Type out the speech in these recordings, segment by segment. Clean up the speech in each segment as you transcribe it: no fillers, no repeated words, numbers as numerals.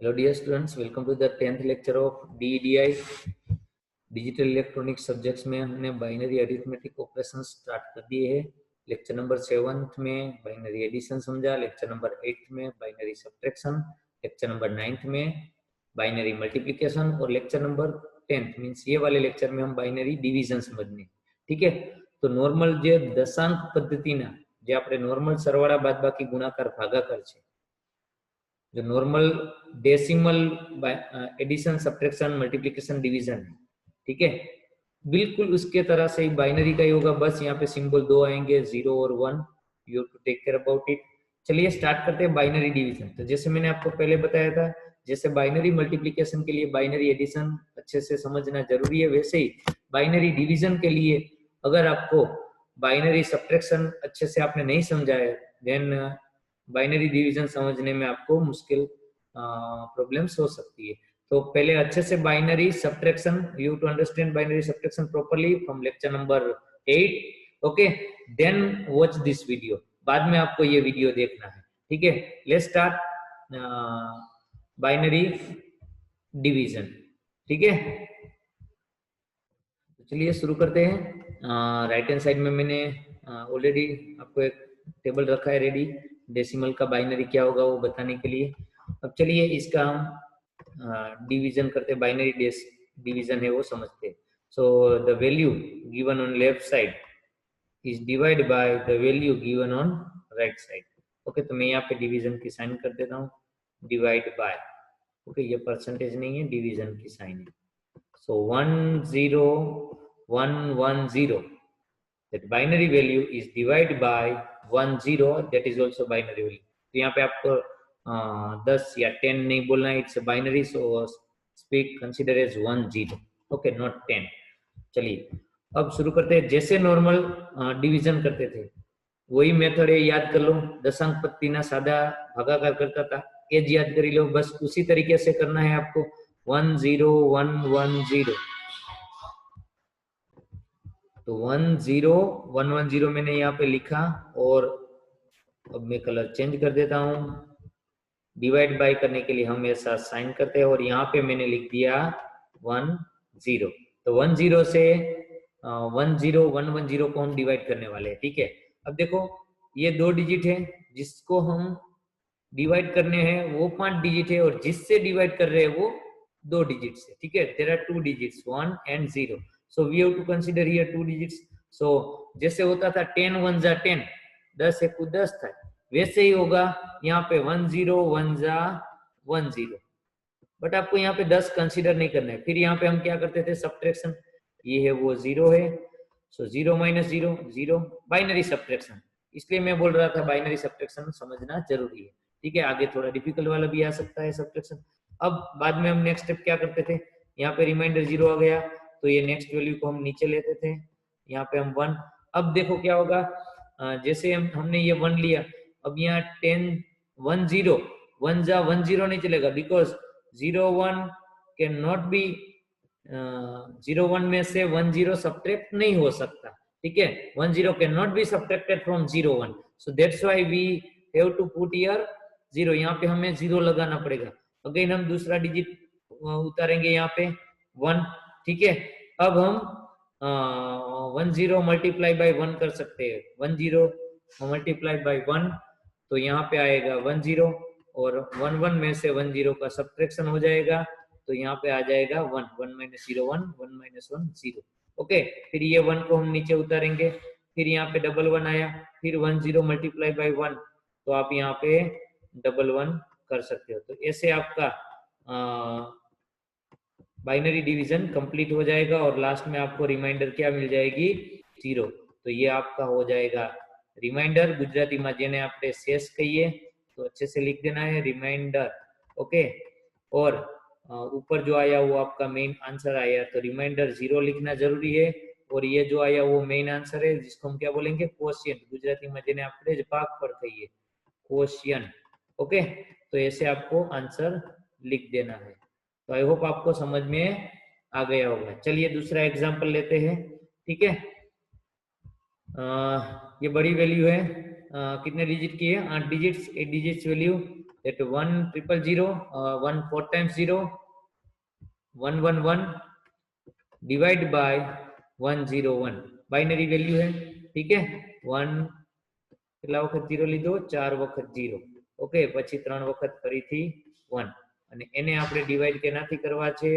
Hello dear students, welcome to the 10th lecture of DEDI digital electronic subjects में हमने binary arithmetic operation start कर दिए हैं। Lecture number 7 में binary addition समझा, लेक्चर नंबर 8 में बाइनरी सब्ट्रैक्शन, लेक्चर नंबर 9 में बाइनरी मल्टीप्लिकेशन और लेक्चर नंबर 10 मीन्स ये वाले लेक्चर में हम बाइनरी डिवीजन समझने। ठीक है, तो नॉर्मल जो दशांक पद्धतिना जे આપણે નોર્મલ સરવાળા બાદબાકી ગુણાકાર ભાગાકાર છે, जो normal decimal addition subtraction multiplication division है, ठीक है, बिल्कुल उसके तरह से ही बाइनरी का ही होगा। बस यहाँ पे सिंबल दो आएंगे, 0 और 1। You have to take care about it. चलिए स्टार्ट करते हैं बाइनरी डिवीजन। तो जैसे मैंने आपको पहले बताया था, जैसे बाइनरी मल्टीप्लिकेशन के लिए बाइनरी एडिशन अच्छे से समझना जरूरी है, वैसे ही बाइनरी डिवीजन के लिए अगर आपको बाइनरी सब्ट्रैक्शन अच्छे से आपने नहीं समझा है, देन बाइनरी डिवीजन समझने में आपको मुश्किल प्रॉब्लम्स हो सकती है। तो पहले अच्छे से binary subtraction, you to understand binary subtraction properly from lecture number 8। Okay, then watch this video. बाद में आपको ये वीडियो देखना है, ठीक है। लेट्स स्टार्ट बाइनरी डिवीजन, ठीक है। तो चलिए शुरू करते हैं। राइट हैंड साइड में मैंने ऑलरेडी आपको एक टेबल रखा है रेडी, डेसिमल का बाइनरी क्या होगा वो बताने के लिए। अब चलिए इसका हम डिवीजन करते, बाइनरी डिवीजन है वो समझते हैं। So the value given on left side is divide by the value given on right side. Okay, तो मैं यहाँ पे डिवीजन की साइन कर देता हूँ, डिवाइड बाय। ओके, ये परसेंटेज नहीं है, डिवीजन की साइन है। सो 1 0 1 1 0, that binary value is divided by 1 0, that is also binary value। तो यहाँ पे आपको 10 या 10 नहीं बोलना है, it's binary, so speak consider as 1 0, okay, not 10। चलिए अब शुरू करते हैं। जैसे नॉर्मल डिवीजन करते थे वही मेथड है, याद कर लो। दशांक पत्तीना सादा भागाकार करता था, ये याद कर लो, बस उसी तरीके से करना है आपको। 1 0 1 1 0, तो 1 0 1 1 0 मैंने यहाँ पे लिखा, और अब मैं कलर चेंज कर देता हूँ। डिवाइड बाय करने के लिए हम ऐसा साइन करते हैं, और यहाँ पे मैंने लिख दिया 1 0। तो 1 0 से 1 0 1 1 0 को हम डिवाइड करने वाले हैं, ठीक है। अब देखो ये 2 डिजिट है, जिसको हम डिवाइड करने हैं वो 5 डिजिट है, और जिससे डिवाइड कर रहे हैं वो 2 डिजिट्स है, ठीक है। There are 2 digits 1 and 0, so we have to consider here 2 digits. So जैसे होता था 10 1 जा 10, 10 एक 10 था, वैसे ही होगा यहाँ पे 1 0 1 जा 1 0, बट आपको यहाँ पे 10 कंसीडर नहीं करना है। फिर यहाँ पे हम क्या करते थे, सब्ट्रैक्शन, ये है वो 0 है, सो 0 माइनस 0 0, बाइनरी सब्ट्रैक्शन। इसलिए मैं बोल रहा था बाइनरी सब्ट्रैक्शन समझना जरूरी है, ठीक है। आगे थोड़ा डिफिकल्ट वाला भी आ सकता है सब्ट्रैक्शन। अब बाद में हम नेक्स्ट स्टेप क्या करते थे, यहाँ पे रिमाइंडर 0 आ गया तो ये नेक्स्ट वैल्यू को हम नीचे लेते थे, यहाँ पे हम 1। अब देखो क्या होगा, जैसे हमने ये 1 लिया, अब यहाँ 10 1 0 1 जा 1 0 नहीं चलेगा, बिकॉज 0 1 कैन नॉट बी 0 1 में से 1 0 सब्ट्रैक्ट नहीं हो सकता, ठीक है। 1 0 can not be subtracted from 0 1, so that's why we have to put here 0। यहाँ पे हमें 0 लगाना पड़ेगा। अगेन हम दूसरा डिजिट उतारेंगे यहाँ पे 1, ठीक है। अब हम 1 0 मल्टीप्लाई बाय 1 कर सकते हैं, 1 0 मल्टीप्लाई बाय 1, तो यहाँ पे आएगा 1 0, और 1 1 में से 1 0 का सब्ट्रैक्शन हो जाएगा, तो यहाँ पे आ जाएगा 1 1 माइनस 0 1 1 माइनस 1 0, ओके। फिर ये 1 को हम नीचे उतारेंगे, फिर यहाँ पे डबल 1 आया, फिर 1 0 मल्टीप्लाई बाय 1, तो आप यहाँ पे डबल 1 कर सकते हो। तो ऐसे आपका बाइनरी डिवीजन कंप्लीट हो जाएगा, और लास्ट में आपको रिमाइंडर क्या मिल जाएगी, 0। तो ये आपका हो जाएगा रिमाइंडर। गुजराती में जेने आपने शेष कहिए तो अच्छे से लिख देना है, रिमाइंडर, ओके। और ऊपर जो आया वो आपका मेन आंसर आया, तो रिमाइंडर 0 लिखना जरूरी है, और ये जो आया वो मेन आंसर है, जिसको हम क्या बोलेंगे, क्वोशिएंट। गुजराती में जेने आपने भागफળ कहिए, क्वोशिएंट, ओके। तो ऐसे आपको आंसर लिख देना है। तो आई होप आपको समझ में आ गया होगा। चलिए दूसरा एग्जांपल लेते हैं, ठीक है। ये बड़ी वैल्यू है, कितने डिजिट की है, 8 digits, 8 digits value. that 1 0 0 0 1 4 times 0 1 1 1 divide by 101 binary value है, ठीक है। 1 કેટલા વખત 0 લીધો 4 વખત 0 ઓકે પછી 3 વખત ફરીથી 1 અને એને આપણે ડિવાઈડ કેનાથી કરવા છે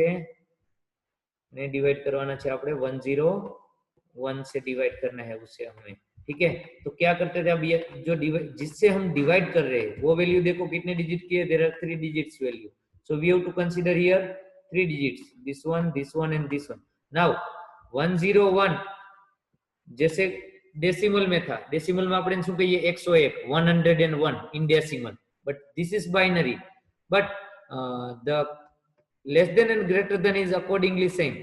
ने डिवाइड करवाना है आपने 101 से डिवाइड करना है उसे हमें, ठीक है। तो क्या करते थे अब ये जो जिससे हम डिवाइड कर रहे हैं वो वैल्यू देखो कितने डिजिट की है, there are 3 digits value, so we have to consider here 3 digits, this one and this one. Now 101 जैसे डेसिमल में था, डेसिमल में આપણે શું કહીએ 101 101 in decimal, but this is binary, but the less than and greater than is accordingly same,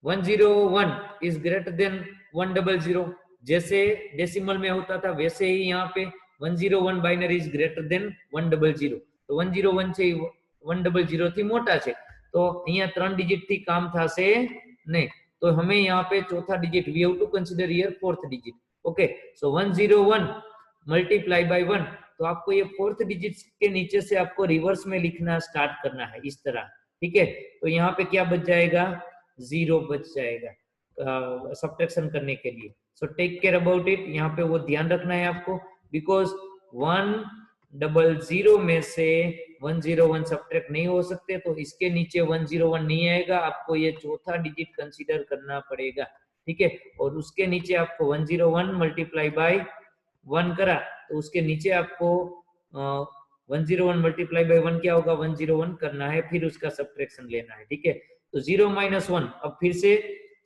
101 is greater than 100, जैसे decimal में होता था वैसे ही यहाँ पे 101 बाइनरी is greater than 100, तो 101 છે 100 થી મોટા છે, તો અહીંયા 3 ડિજિટ થી કામ થશે નહીં, तो हमें यहाँ पे चौथा digit we have to consider here fourth digit, okay. So 101 multiply by 1, तो आपको ये फोर्थ डिजिट के नीचे से आपको रिवर्स में लिखना स्टार्ट करना है इस तरह, ठीक है। तो यहाँ पे क्या बच जाएगा 0 बच जाएगा सब्ट्रैक्शन करने के लिए, so take care about it, यहाँ पे वो ध्यान रखना है आपको, बिकॉज 100 में से 101 सब्ट्रैक्ट नहीं हो सकते, तो इसके नीचे 101 नहीं आएगा, आपको ये चौथा डिजिट कंसीडर करना पड़ेगा, ठीक है। और उसके नीचे आपको 101 मल्टीप्लाई बाय 1 करा, तो उसके नीचे आपको 101 मल्टीप्लाई बाय 1 क्या होगा 101 करना है, फिर उसका सब्ट्रैक्शन लेना है, ठीक है। तो 0 - 1, अब फिर से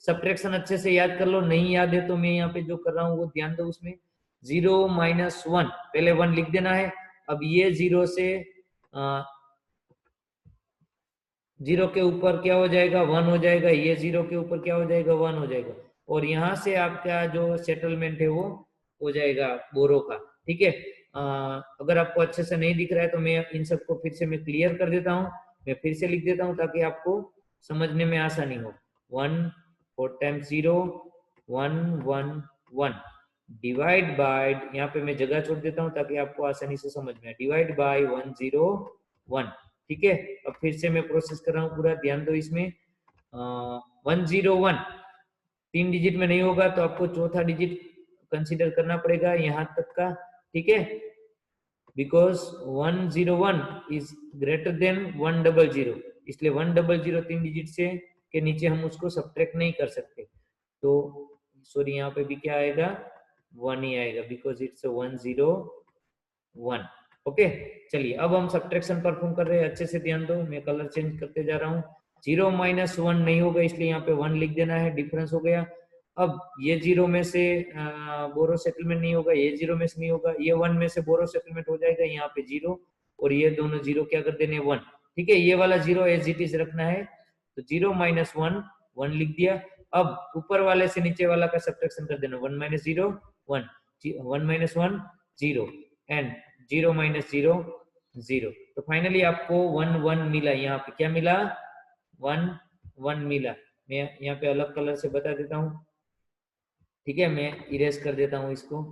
सब्ट्रैक्शन अच्छे से याद कर लो, नहीं याद है तो मैं यहाँ पे जो कर रहा हूँ वो ध्यान दो उसमें। 0 - 1 पहले 1 लिख देना है, अब ये 0 से 0 के ऊपर क्या हो जाएगा 1 हो जाएगा, ये 0 के ऊपर क्या हो जाएगा 1 हो जाएगा, और यहाँ से आपका जो सेटलमेंट है वो हो जाएगा बोरो का, ठीक है। अगर आपको अच्छे से नहीं दिख रहा है तो मैं इन सबको फिर से मैं क्लियर कर देता हूँ, मैं फिर से लिख देता हूँ ताकि आपको समझने में आसानी हो। 1 4 times 0 1 1 1 डिवाइड बाय, यहाँ पे मैं जगह छोड़ देता हूँ ताकि आपको आसानी से समझ में आए, डिवाइड बाय 101, ठीक है। अब फिर से मैं प्रोसेस कर रहा हूँ पूरा, ध्यान दो इसमें। 101 3 डिजिट में नहीं होगा तो आपको चौथा डिजिट कंसीडर करना पड़ेगा यहाँ तक का, ठीक है, बिकॉज 101 इज ग्रेटर देन 100, इसलिए 100 3 डिजिट से के नीचे हम उसको सब्ट्रैक्ट नहीं कर सकते, तो सॉरी यहाँ पे भी क्या आएगा 1 ही आएगा, बिकॉज इट्स 101, ओके। चलिए अब हम सब्ट्रैक्शन परफॉर्म कर रहे हैं, अच्छे से ध्यान दो, मैं कलर चेंज करते जा रहा हूँ। 0 - 1 नहीं होगा इसलिए यहाँ पे 1 लिख देना है, डिफरेंस हो गया। अब ये 0 में से बोरो सेटलमेंट नहीं होगा, ये 0 में से नहीं होगा, ये 1 में से बोरो सेटलमेंट हो जाएगा, यहाँ पे 0 और ये दोनों 0 क्या कर देने 1, ठीक है। ये वाला 0 एज इट इज रखना है, तो 0 - 1 1 लिख दिया। अब ऊपर वाले से नीचे वाला का सब्ट्रैक्शन कर देना, 1 - 0 1 1 - 1 0 एंड 0 - 0 0, तो फाइनली आपको 1 1 मिला, यहाँ पे क्या मिला 1 1 मिला। मैं यहाँ पे अलग कलर से बता देता हूँ, ठीक है, मैं इरेज कर देता हूँ इसको,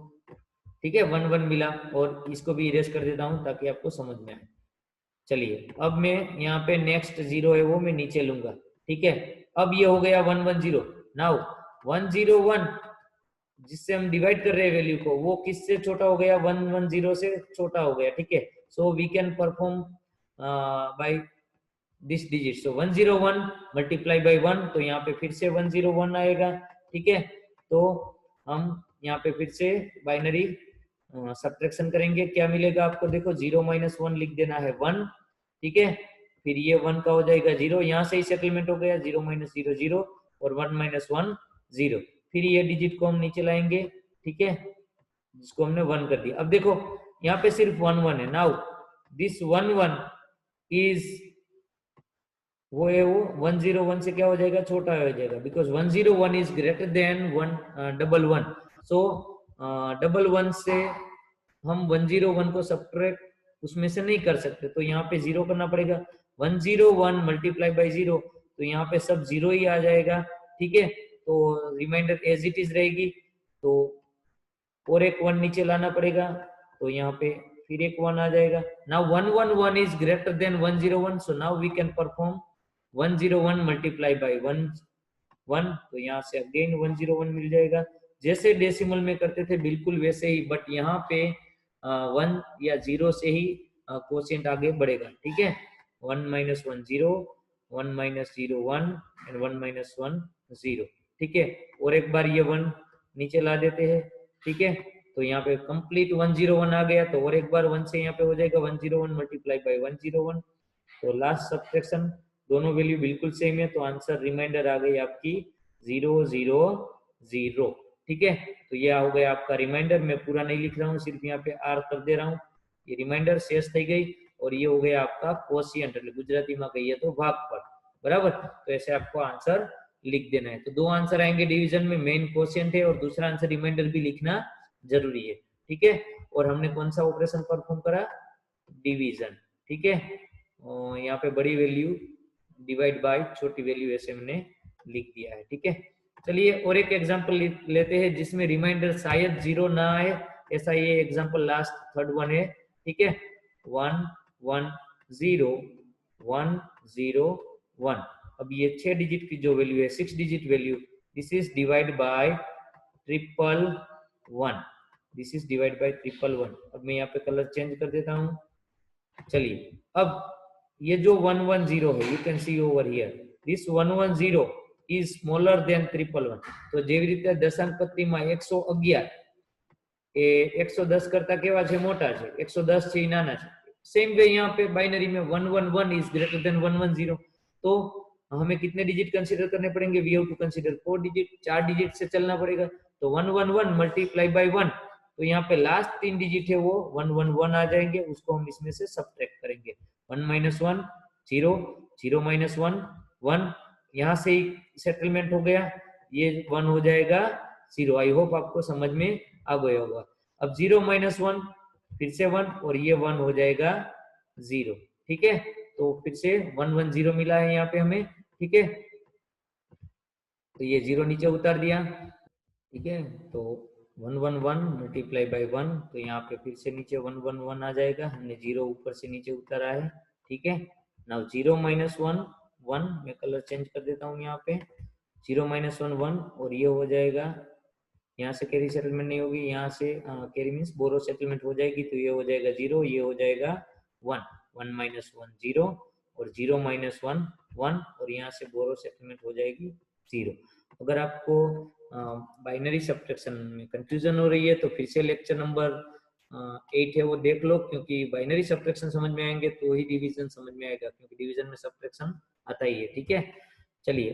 ठीक है, 1 1 मिला, और इसको भी इरेज कर देता हूँ ताकि आपको समझ में आए। चलिए अब मैं यहाँ पे नेक्स्ट 0 है वो मैं नीचे लूंगा, ठीक है। अब ये हो गया 1 1 0, नाउ 101 जिससे हम डिवाइड कर रहे हैं वैल्यू को, वो किससे छोटा हो गया 110 से छोटा हो गया, ठीक है। So we can perform by this digit, so 101 multiply by 1, तो यहाँ पे फिर से 101 आएगा, ठीक है। तो हम यहाँ पे फिर से बाइनरी सब्ट्रैक्शन करेंगे, क्या मिलेगा आपको, देखो 0 - 1 लिख देना है 1, ठीक है, फिर ये 1 का हो जाएगा 0, यहाँ से ही सेटलमेंट हो गया 0 - 0 0 और 1 - 1 0, फिर ये डिजिट को हम नीचे लाएंगे, ठीक है, जिसको हमने 1 कर दिया। अब देखो यहाँ पे सिर्फ 1 1 है, नाउ दिस 1 1 इज वो है वो 101 से क्या हो जाएगा छोटा हो जाएगा, बिकॉज 101 इज ग्रेटर देन 111, सो 11 से हम 101 को सब्ट्रैक्ट उसमें से नहीं कर सकते, तो यहाँ पे 0 करना पड़ेगा। 101 मल्टीप्लाई बाय 0, तो यहाँ पे सब 0 ही आ जाएगा, ठीक है, तो रिमाइंडर एज इट इज रहेगी, तो और एक 1 नीचे लाना पड़ेगा, तो यहाँ पे फिर एक 1 आ जाएगा। Now 111 is greater than 101, so now we can perform 101 multiply by 1, तो यहाँ से अगेन 101 मिल जाएगा। जैसे डेसिमल में करते थे बिल्कुल वैसे ही, बट यहाँ पे 1 या 0 से ही कोशिएंट आगे बढ़ेगा। ठीक है, 1 - 1 0, 1 - 0 1 एंड 1 - 1 0। ठीक है, और एक बार ये 1 नीचे ला देते हैं। ठीक है, तो यहाँ पे कंप्लीट 101 आ गया, तो और एक बार 1 से यहाँ पे हो जाएगा 101 मल्टीप्लाई बाय 101। तो लास्ट सब्ट्रैक्शन दोनों वैल्यू बिल्कुल सेम है, तो आंसर रिमाइंडर आ गई आपकी 0 0 0। ठीक है, तो ये हो गया आपका रिमाइंडर। मैं पूरा नहीं लिख रहा हूँ, सिर्फ यहाँ पे आर कर दे रहा हूँ। ये रिमाइंडर शेष થઈ गई, और ये हो गया आपका कोशिएंट, એટલે ગુજરાતીમાં કહીએ તો ભાગફળ। बराबर, तो ऐसे आपको आंसर लिख देना है। तो दो आंसर आएंगे डिवीजन में, मेन कोशिएंट है और दूसरा आंसर रिमाइंडर भी लिखना जरूरी है। ठीक है, और हमने कौन सा ऑपरेशन परफॉर्म करा, डिवीजन। ठीक है, यहाँ पे बड़ी वैल्यू डिवाइड बाय छोटी वैल्यू ऐसे हमने लिख दिया है। ठीक है, चलिए और एक एग्जांपल लेते हैं जिसमें रिमाइंडर शायद 0 ना आए, ऐसा ये एग्जांपल लास्ट थर्ड वन है। ठीक है, 1 1 0 1 0 1। अब ये 6 डिजिट की जो वैल्यू है, 6 digit value, this is divide by 111, this is divide by 111। अब मैं यहाँ पे कलर चेंज कर देता हूँ। चलिए, अब ये जो 110 है, you can see over here, this 110 is smaller than 111। तो જેવી રીતે દશાંક પત્તીમાં 111 એ 110 કરતા કેવા છે, મોટા છે, 110 છે એ નાના છે। सेम वे यहाँ पे बाइनरी में 111 इज ग्रेटर देन 110, तो हमें कितने डिजिट कंसीडर करने पड़ेंगे, we have to consider 4 digit, 4 digit से चलना पड़ेगा। तो 111 मल्टीप्लाई बाय 1, तो यहाँ पे लास्ट 3 डिजिट है वो 111 आ जाएंगे, उसको हम इसमें से सब्ट्रैक्ट करेंगे। 1 - 1 0, 0 - 1 1, यहाँ से ही सेटलमेंट हो गया, ये 1 हो जाएगा 0। आई होप आपको समझ में आ गया होगा। अब 0 - 1 फिर से 1, और ये 1 हो जाएगा 0। ठीक है, तो फिर से 110 मिला है यहाँ पे हमें। ठीक है, तो ये 0 नीचे उतार दिया। ठीक है, तो 111 मल्टीप्लाई बाय 1, तो यहाँ पे फिर से नीचे 111 आ जाएगा, हमने 0 ऊपर से नीचे उतारा है। ठीक है, नाउ 0 - 1 1, मैं कलर चेंज कर देता हूँ यहाँ पे, 0 - 1 1, और ये हो जाएगा, यहाँ से कैरी सेटलमेंट नहीं होगी, यहाँ से कैरी मीन्स बोरो सेटलमेंट हो जाएगी, तो ये हो जाएगा 0, ये हो जाएगा 1, 1 - 1 0, और 0 - 1 1, और यहाँ से बोरो सेटलमेंट हो जाएगी 0। अगर आपको बाइनरी सब्ट्रैक्शन में कंफ्यूजन हो रही है तो फिर से लेक्चर नंबर 8 है वो देख लो, क्योंकि बाइनरी सब्ट्रैक्शन समझ में आएंगे तो ही डिवीजन समझ में आएगा, क्योंकि डिवीजन में सब्ट्रैक्शन आता ही है। ठीक है, चलिए,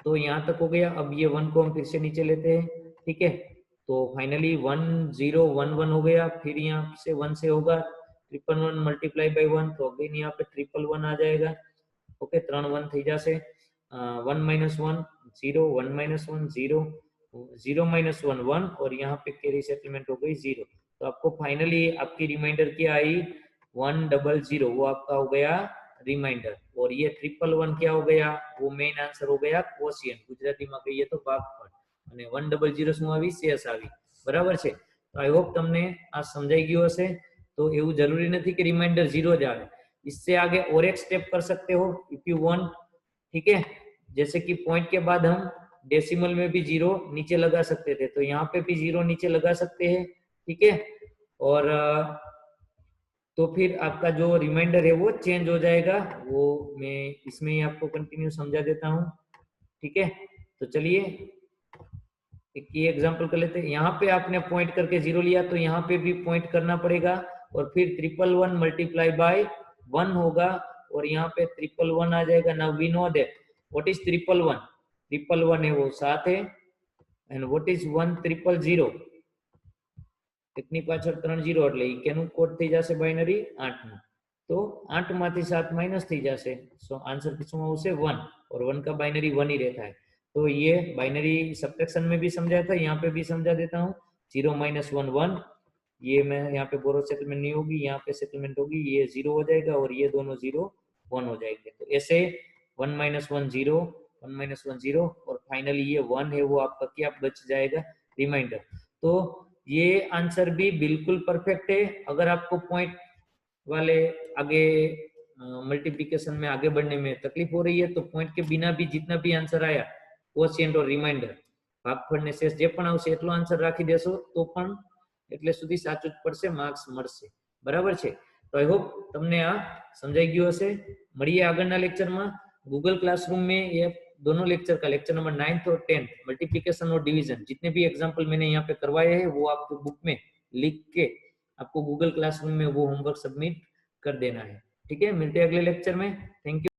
तो यहाँ तक हो गया। अब ये 1 को हम फिर से नीचे लेते हैं। ठीक है, तो फाइनली 1 0 1 1 हो गया, फिर यहाँ से 1 से होगा 111 मल्टीप्लाई बाय 1, तो अगेन यहाँ पे 111 आ जाएगा। ओके, 3 1 થઈ જશે। 1 - 1 0, 1 - 1 0, 0 - 1 1, और यहाँ पे कैरी सेटलमेंट हो गई 0। तो आपको फाइनली आपकी रिमाइंडर क्या आई, 100, वो आपका हो गया रिमाइंडर। और ये 111 क्या हो गया, वो मेन आंसर हो गया कोशिएंट, गुजराती में कहिए तो भागफળ। અને 100 શું આવી, શેષ આવી। બરાબર છે, તો આઈ હોપ તમને આ સમજાઈ ગયું હશે। तो એવું જરૂરી નથી कि रिमाइंडर 0 જ આવે, इससे आगे और एक स्टेप कर सकते हो इफ यू वांट। ठीक है, जैसे कि पॉइंट के बाद हम डेसिमल में भी 0 नीचे लगा सकते थे, तो यहाँ पे भी 0 नीचे लगा सकते हैं। ठीक है, और तो फिर आपका जो रिमाइंडर है वो चेंज हो जाएगा, वो मैं इसमें ही आपको कंटिन्यू समझा देता हूँ। ठीक है, तो चलिए एक ये एग्जांपल कर लेते हैं। यहाँ पे आपने पॉइंट करके 0 लिया, तो यहाँ पे भी पॉइंट करना पड़ेगा, और फिर 111 मल्टीप्लाई बाय 1 होगा, और यहाँ पे 111 आ जाएगा। Now we know that what is 111, 111 है वो 7 है, एंड व्हाट इज 1000, એકની પાછળ 3 0, એટલે ઈ કેનું કોડ થઈ જશે બાઇનરી 8 નું, તો 8 માંથી 7 माइनस થઈ જશે, सो आंसर किसमें આવશે 1, और 1 का बाइनरी 1 ही रहता है। तो ये बाइनरी सब्ट्रैक्शन में भी समझाया था, यहाँ पे भी समझा देता हूँ। 0 - 1 1, ये मैं यहाँ पे बोरो सेटलमेंट नहीं होगी, यहाँ पे सेटलमेंट होगी, ये 0 हो जाएगा, और ये दोनों 0 1 हो जाएंगे। तो ऐसे 1 - 1 0, 1 - 1 0, और फाइनली ये 1 है वो आपका क्या बच जाएगा, रिमाइंडर। तो ये आंसर भी बिल्कुल परफेक्ट है। अगर आपको पॉइंट वाले आगे मल्टीप्लिकेशन में आगे बढ़ने में तकलीफ हो रही है तो पॉइंट के बिना भी जितना भी आंसर आया क्वोशिएंट और रिमाइंडर ભાગફળ ને શેષ જે પણ આવશે એટલો આન્સર રાખી દેશો તો પણ એટલે સુધી સાચું જ પડશે, માર્ક્સ મળશે। બરાબર છે? તો આઈ હોપ તમને આ સમજાઈ ગયું હશે। મળીએ આગળના લેક્ચરમાં। गूगल क्लासरूम में ये दोनों लेक्चर का लेक्चर नंबर 9th और 10th मल्टीप्लिकेशन और डिवीजन जितने भी एग्जाम्पल मैंने यहाँ पे करवाए हैं वो आपको बुक में लिख के आपको गूगल क्लासरूम में वो होमवर्क सबमिट कर देना है। ठीक है, मिलते हैं अगले लेक्चर में। Thank you.